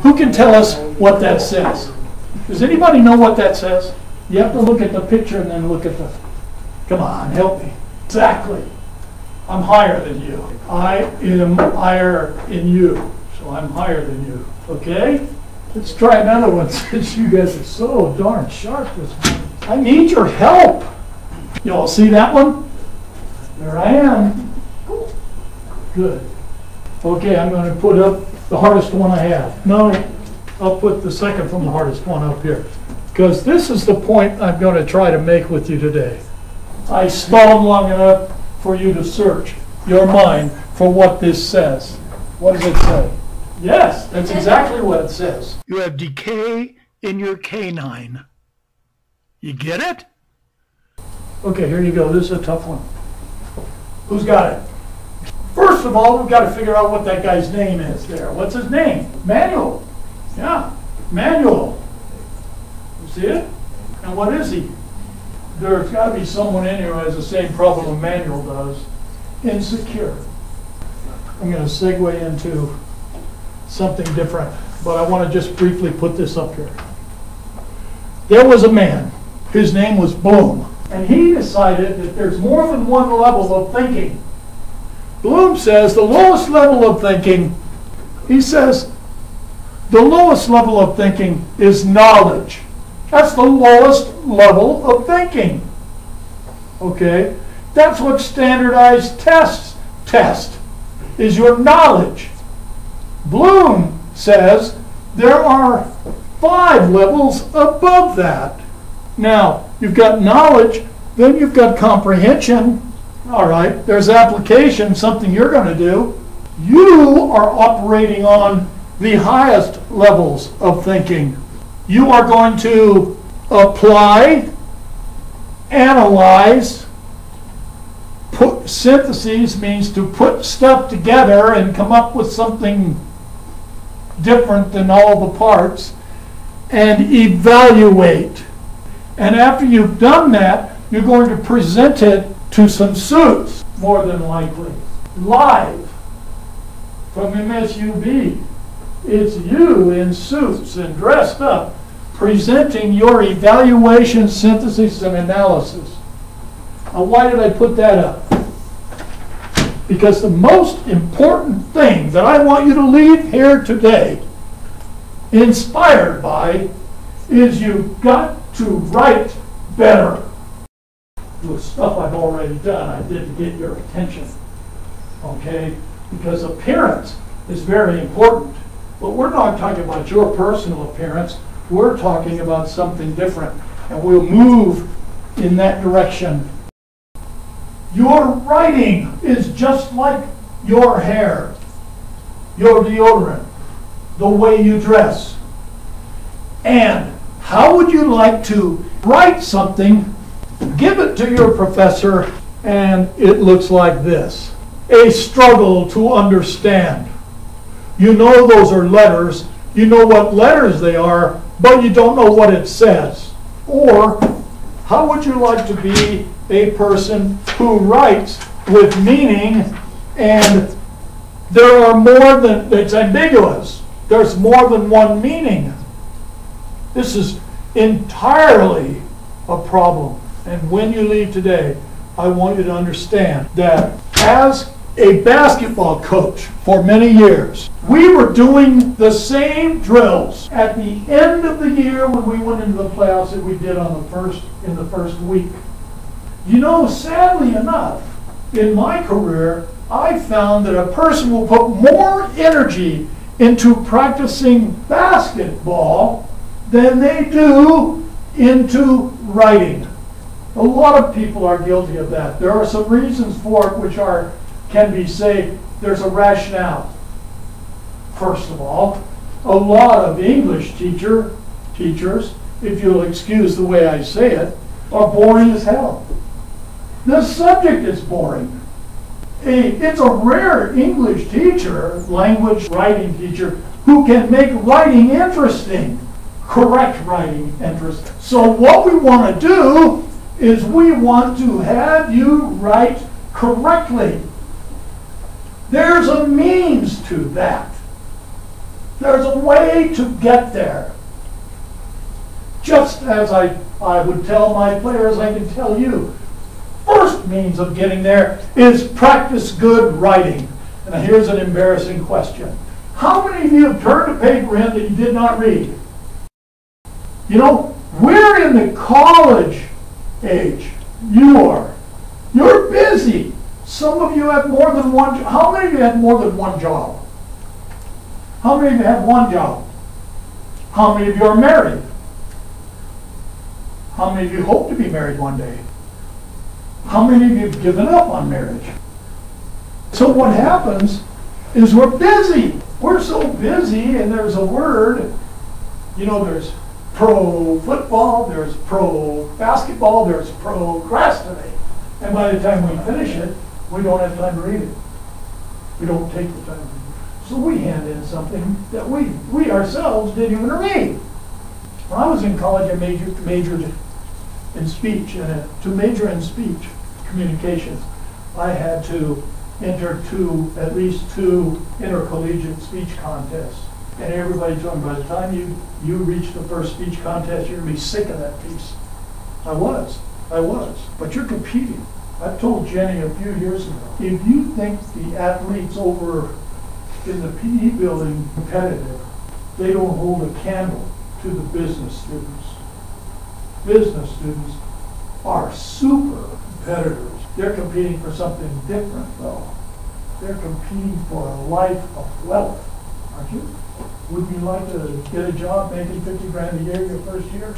Who can tell us what that says? Does anybody know what that says? You have to look at the picture and then look at the... Come on, help me. Exactly. I'm higher than you. I am higher in you. So I'm higher than you. Okay? Let's try another one since you guys are so darn sharp this morning. I need your help. You all see that one? There I am. Good. Okay, I'm going to put up the hardest one I have. No, I'll put the second from the hardest one up here. Because this is the point I'm going to try to make with you today. I stalled long enough for you to search your mind for what this says. What does it say? Yes, that's exactly what it says. You have decay in your canine. You get it? Okay, here you go. This is a tough one. Who's got it? First of all, we've got to figure out what that guy's name is there. What's his name? Manuel. Yeah, Manuel. You see it? And what is he? There's got to be someone in here who has the same problem Manuel does. Insecure. I'm going to segue into something different, but I want to just briefly put this up here. There was a man. His name was Bloom. And he decided that there's more than one level of thinking. Bloom says the lowest level of thinking, he says, the lowest level of thinking is knowledge. That's the lowest level of thinking. Okay? That's what standardized tests test, is your knowledge. Bloom says there are 5 levels above that. Now, you've got knowledge, then you've got comprehension. All right, there's application, something you're going to do. You are operating on the highest levels of thinking. You are going to apply, analyze, synthesis means to put stuff together and come up with something different than all the parts, and evaluate. And after you've done that, you're going to present it to some suits, more than likely. Live from MSU-B. It's you in suits and dressed up, presenting your evaluation, synthesis, and analysis. Now, why did I put that up? Because the most important thing that I want you to leave here today, inspired by, is you've got to write better. The stuff I've already done, I did to get your attention. Okay? Because appearance is very important. But we're not talking about your personal appearance. We're talking about something different. And we'll move in that direction. Your writing is just like your hair, your deodorant, the way you dress. And how would you like to write something, give it to your professor, and it looks like this? A struggle to understand. You know those are letters, you know what letters they are, but you don't know what it says. Or, how would you like to be a person who writes with meaning, and there are more than, it's ambiguous, there's more than one meaning. This is entirely a problem. And when you leave today, I want you to understand that as a basketball coach for many years, we were doing the same drills at the end of the year when we went into the playoffs that we did on in the first week. You know, sadly enough, in my career, I found that a person will put more energy into practicing basketball than they do into writing. A lot of people are guilty of that. There are some reasons for it which can be said. There's a rationale. First of all, a lot of English teachers, if you'll excuse the way I say it, are boring as hell. The subject is boring. It's a rare English teacher, language writing teacher, who can make writing interesting, correct writing interesting. So what we want to do is we want to have you write correctly. There's a means to that. There's a way to get there. Just as I would tell my players, I can tell you, first means of getting there is practice good writing. And here's an embarrassing question. How many of you have turned a paper in that you did not read? You know, we're in the college age. You are. You're busy. Some of you have more than one job. How many of you have more than one job? How many of you have one job? How many of you are married? How many of you hope to be married one day? How many of you have given up on marriage? So what happens is we're busy. We're so busy, and there's a word, you know, there's pro football, there's pro basketball, there's procrastinate. And by the time we finish it, we don't have time to read it. We don't take the time to read it. So we hand in something that we ourselves didn't even read. When I was in college, I majored in speech, and to major in speech communications, I had to enter at least two intercollegiate speech contests. And everybody told me, by the time you reach the first speech contest, you're going to be sick of that piece. I was. But you're competing. I told Jenny a few years ago, if you think the athletes over in the PE building competitive, they don't hold a candle to the business students. Business students are super competitors. They're competing for something different, though. They're competing for a life of wealth, aren't you? Wouldn't you like to get a job making $50 grand a year your first year?